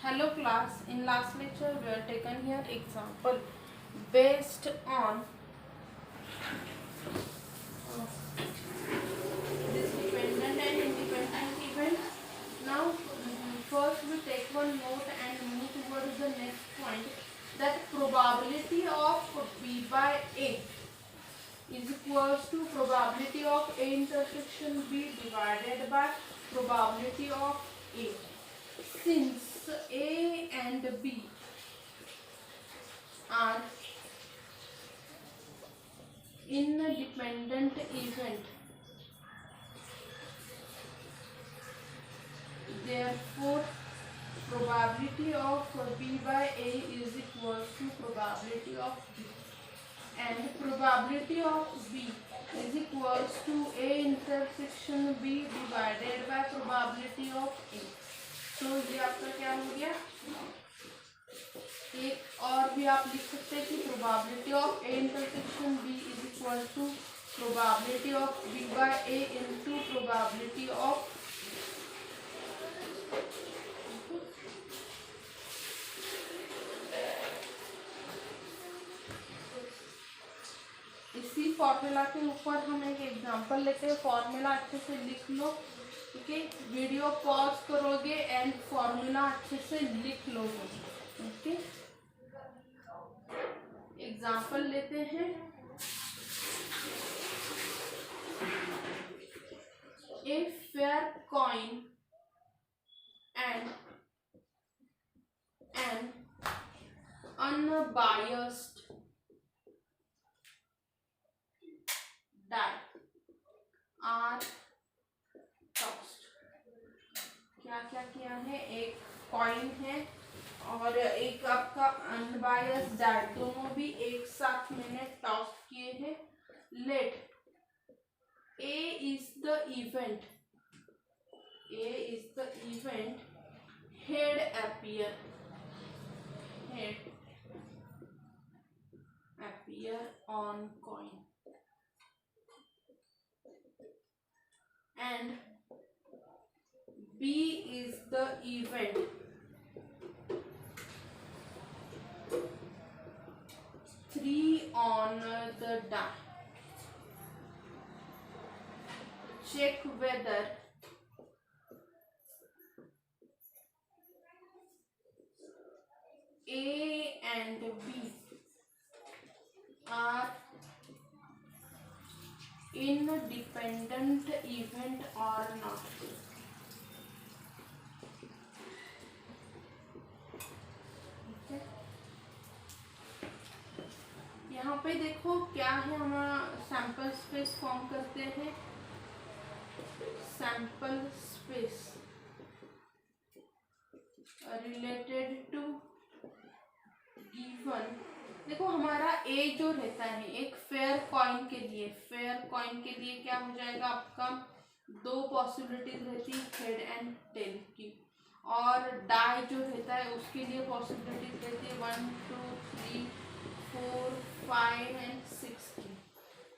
Hello class, in last lecture we are taken here example based on this dependent and independent event. Now first we take one note and move towards the next point, that probability of B by A is equals to probability of A intersection B divided by probability of A. Since A and B are independent event, therefore probability of B by A is equal to probability of B, and probability of B is equals to A intersection B divided by probability of A. तो ये आपका क्या हो गया, एक और भी आप लिख सकते हैं कि probability of A intersection B is equal to probability of B by A into probability of इसी फॉर्मूला के ऊपर हम एक एग्जांपल लेते हैं। फॉर्मूला अच्छे से लिख लो, ठीक है। वीडियो पॉज करोगे एंड फॉर्मूला अच्छे से लिख लोगे, ओके। एग्जांपल लेते हैं। A fair coin and an unbiased die are tossed. क्या क्या किया है, एक कॉइन है और एक आपका अनबायस्ड डाई, दोनों भी एक साथ मैंने टॉस किए हैं। Let A is the event, A is the event, head appear, head appear on coin and B is the event, three on the die. Check whether A and B are independent event or not. Okay. यहाँ पे देखो क्या है, हमारा sample space form करते हैं। Sample space related to given. देखो हमारा ए जो रहता है, एक फेयर कॉइन के लिए, फेयर कॉइन के लिए क्या हो जाएगा आपका, दो पॉसिबिलिटीज रहती है हेड एंड टेल की, और डाई जो रहता है उसके लिए पॉसिबिलिटीज रहती है 1 2 3 4 5 एंड 6 की।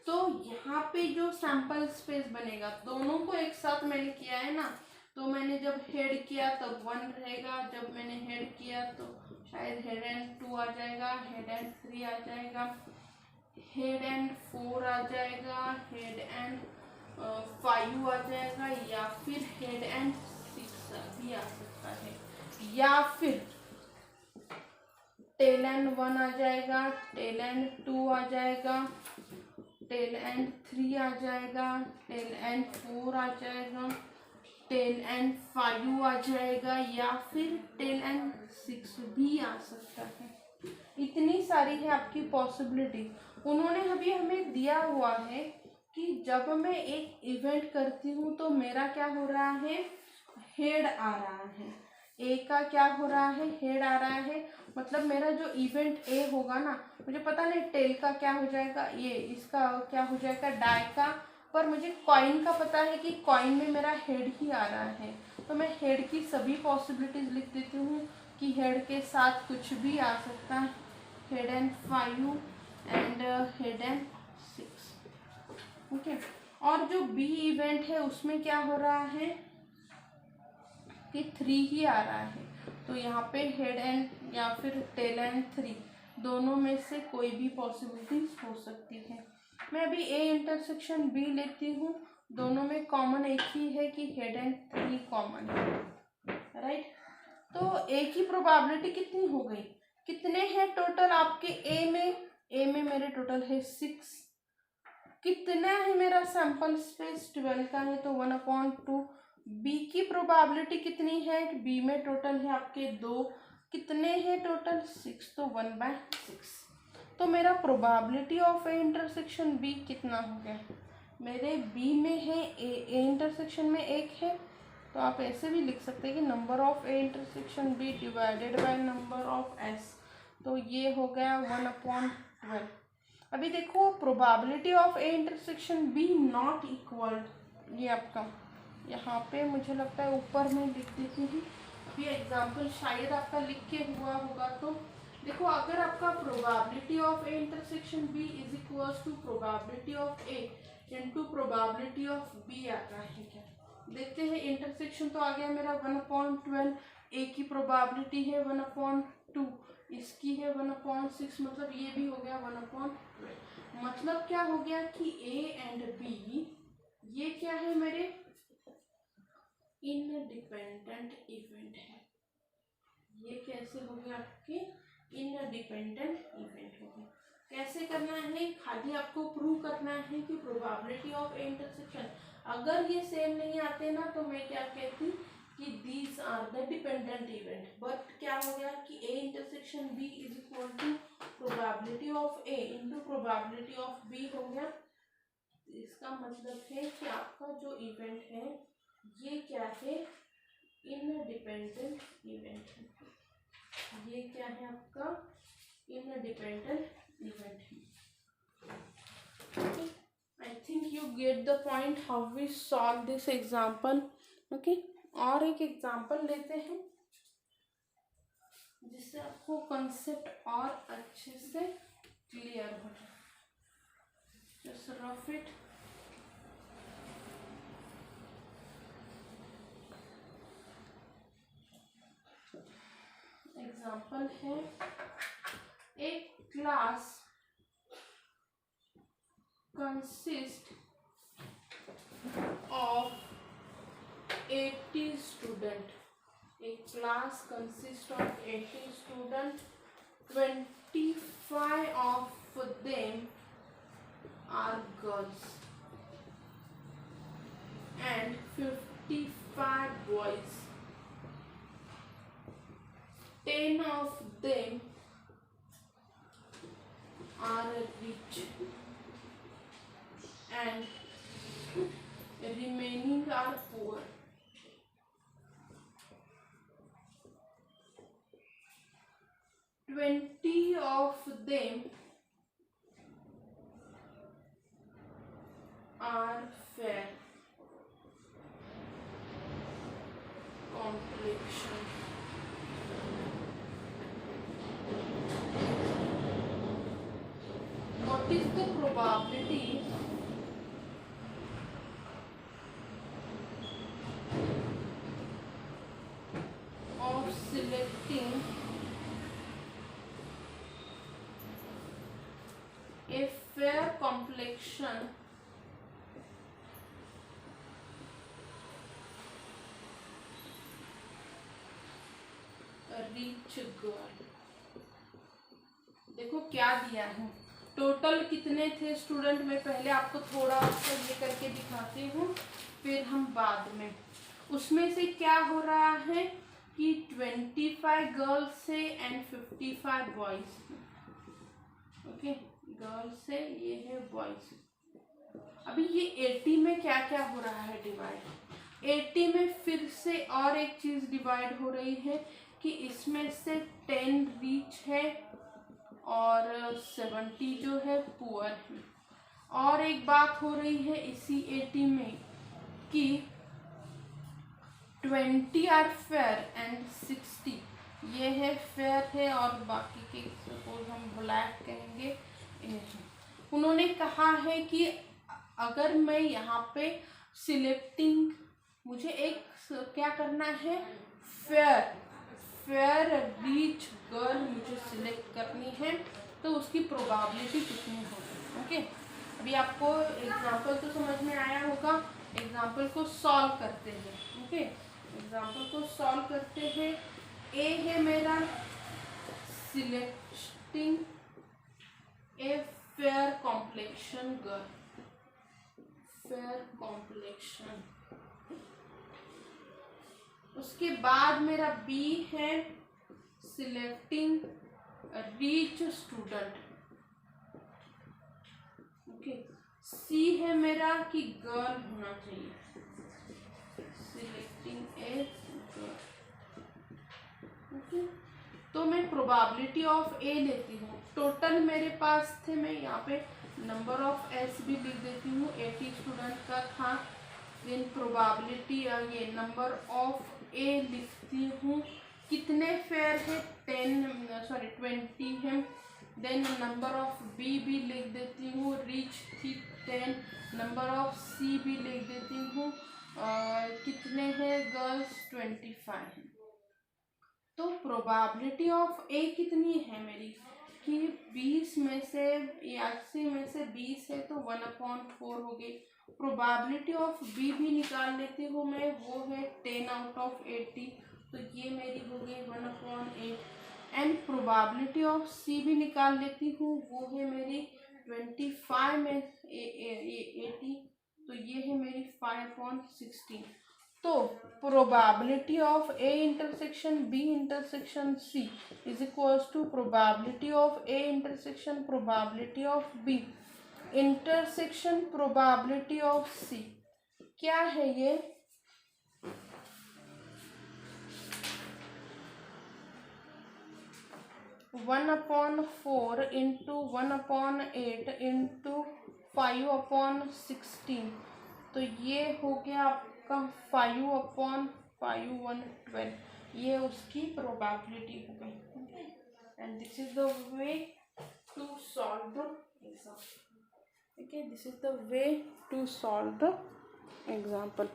तो यहाँ पे जो सैंपल स्पेस बनेगा, दोनों को एक साथ मैंने किया है ना, तो मैंने जब हेड किया तब 1 रहेगा, जब मैंने हेड किया तो शायद हेड एंड 2 आ जाएगा, हेड एंड 3 आ जाएगा, हेड एंड 4 आ जाएगा, हेड एंड 5 आ जाएगा, या फिर हेड एंड 6 भी आ सकता है, या फिर टेल एंड 1 आ जाएगा, टेल एंड 2 आ जाएगा, टेल एंड 3 आ जाएगा, टेल एंड 4 आ जाएगा, टेल एंड 5 आ जाएगा, या फिर टेल एंड 6 भी आ सकता है। इतनी सारी है आपकी पॉसिबिलिटी। उन्होंने अभी हमें दिया हुआ है कि जब मैं एक इवेंट करती हूँ तो मेरा क्या हो रहा है, हेड आ रहा है। ए का क्या हो रहा है, हेड आ रहा है, मतलब मेरा जो इवेंट ए होगा ना, मुझे पता नहीं टेल का क्या हो जाएगा, ये इसका क्या हो जाएगा, डाई का, पर मुझे कॉइन का पता है कि कॉइन में मेरा हेड ही आ रहा है। तो मैं हेड की सभी पॉसिबिलिटीज लिख देती हूँ कि हेड के साथ कुछ भी आ सकता है, head and 5 and head and 6, okay. और जो बी इवेंट है उसमें क्या हो रहा है कि 3 ही आ रहा है, तो यहाँ पे हेड एंड या फिर टेल एंड 3 दोनों में से कोई भी पॉसिबिलिटीज हो सकती है। मैं अभी ए इंटरसेक्शन बी लेती हूँ, दोनों में कॉमन एक ही है कि हेड एंड 3 कॉमन है, राइट। तो ए की प्रोबेबिलिटी कितनी हो गई, कितने हैं टोटल आपके ए में मेरे टोटल है 6। कितना है मेरा सैंपल स्पेस 12 का है तो 1/2। बी की प्रोबेबिलिटी कितनी है, बी में टोटल है आपके 2, कितने हैं टोटल 6 तो 1/6। तो मेरा probability of A intersection B कितना हो गया, मेरे बी में है ए इंटरसेक्शन में 1 है, तो आप ऐसे भी लिख सकते हैं कि number of A intersection B divided by number of S, तो ये हो गया 1/12। अभी देखो probability of A intersection B not equal, ये आपका यहाँ पे मुझे लगता है ऊपर में लिख देती हूँ, अभी एग्जाम्पल शायद आपका लिख के हुआ होगा। तो देखो अगर आपका probability of A intersection B is equals to probability of A into probability of B आता है क्या, देखते हैं। इंटरसेक्शन तो आ गया मेरा 1/12, ए की प्रोबेबिलिटी है 1/2, इसकी है 1/6, मतलब ये भी हो गया 1/12। मतलब क्या हो गया कि ए एंड बी ये क्या है मेरे इनडिपेंडेंट इवेंट है। ये कैसे हो गया आपके इनडिपेंडेंट इवेंट हो गया। कैसे करना है, खाली आपको प्रूव करना है कि प्रोबेबिलिटी ऑफ ए इंटरसेक्शन, अगर ये सेम नहीं आते ना तो मैं क्या कहती कि these are the dependent event. But क्या हो गया कि A intersection B is equal to probability of A into probability of B हो गया। इसका मतलब है कि आपका जो इवेंट है ये क्या है, इनडिपेंडेंट इवेंट है। ये क्या है आपका इनडिपेंडेंट इवेंट है। I think you get the point how we solve this example. Okay, और एक एग्जाम्पल लेते हैं जिससे आपको कंसेप्ट और अच्छे से क्लियर हो जाए। Just rough it. एग्जाम्पल है, एक क्लास कंसिस्ट ऑफ 80 स्टूडेंट। एक class consist of 80 student, 25 of them are girls and 55 boys. 10 of them are rich and remaining are poor. 20 of them are fair complexion. What is the probability of selecting a fair complexion rich girl? देखो क्या दिया है, total कितने थे student, मैं पहले आपको थोड़ा सा ये करके दिखाती हूँ, फिर हम बाद में। उसमें से क्या हो रहा है कि 25 गर्ल्स से एंड 55 बॉयज। ओके, गर्ल्स से ये है बॉयज। अभी ये 80 में क्या क्या हो रहा है डिवाइड, 80 में फिर से और एक चीज डिवाइड हो रही है कि इसमें से 10 रिच है और 70 जो है पुअर है। और एक बात हो रही है इसी 80 में कि 20 आर फेयर एंड 60 ये है फेयर है और बाकी के सपोज हम ब्लैक कहेंगे। उन्होंने कहा है कि अगर मैं यहाँ पे सिलेक्टिंग, मुझे एक क्या करना है, फेयर फेयर रिच गर्ल मुझे सिलेक्ट करनी है, तो उसकी प्रोबेबिलिटी कितनी होगी। ओके, अभी आपको एग्जाम्पल तो समझ में आया होगा। एग्जाम्पल को सॉल्व करते हैं। ओके, एग्जाम्पल को सॉल्व करते हैं। ए है मेरा selecting a fair complexion girl, fair complexion. उसके बाद मेरा बी है सिलेक्टिंग रिच स्टूडेंट। ओके, सी है मेरा कि गर्ल होना चाहिए, सिलेक्टिंग ए गर्ल। ओके, तो मैं प्रोबेबिलिटी ऑफ ए लेती हूँ। टोटल मेरे पास थे, मैं यहाँ पे नंबर ऑफ एस भी लिख देती हूँ, 80 स्टूडेंट का था। देन प्रोबेबिलिटी ये नंबर ऑफ ए लिखती हूँ, कितने फेयर है 20 है। देन नंबर ऑफ बी भी लिख देती हूँ, रिच थी 10। नंबर ऑफ सी भी लिख देती हूँ, कितने हैं गर्ल्स 25 है। तो प्रोबेबिलिटी ऑफ ए कितनी है मेरी कि 20 में से 80 में से 20 है तो 1/4 हो गई। प्रोबेबिलिटी ऑफ बी भी निकाल लेती हूँ मैं, वो है 10 आउट ऑफ 80, तो ये मेरी हो गई 1/8। एंड प्रोबेबिलिटी ऑफ सी भी निकाल लेती हूँ, वो है मेरी 25 में 80, तो ये है मेरी 5/16। तो probability of A intersection B intersection C is equals to probability of A intersection probability of B intersection probability of C. क्या है ये? 1/4 इंटू 1/8 इंटू 5/16, तो ये हो गया आपका 5/5 112। ये उसकी प्रोबेबिलिटी हो गई। And this is the way to solve the exam. Okay, this is the way to solve the example.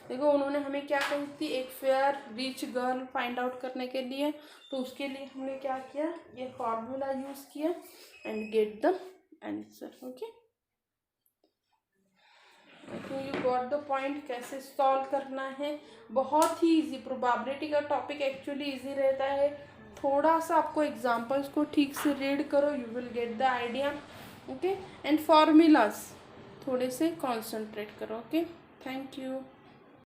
देखो उन्होंने हमें क्या कही थी, एक fair rich girl find out करने के लिए, तो उसके लिए हमने क्या किया, ये फॉर्मूला यूज किया and get the answer. Okay, तो यू गॉट द पॉइंट, कैसे सॉल्व करना है। बहुत ही इजी, प्रोबेबिलिटी का टॉपिक एक्चुअली इजी रहता है। थोड़ा सा आपको एग्जाम्पल्स को ठीक से रीड करो, you will get the idea. Okay, and formulas थोड़े से कॉन्सेंट्रेट करो। Okay, thank you.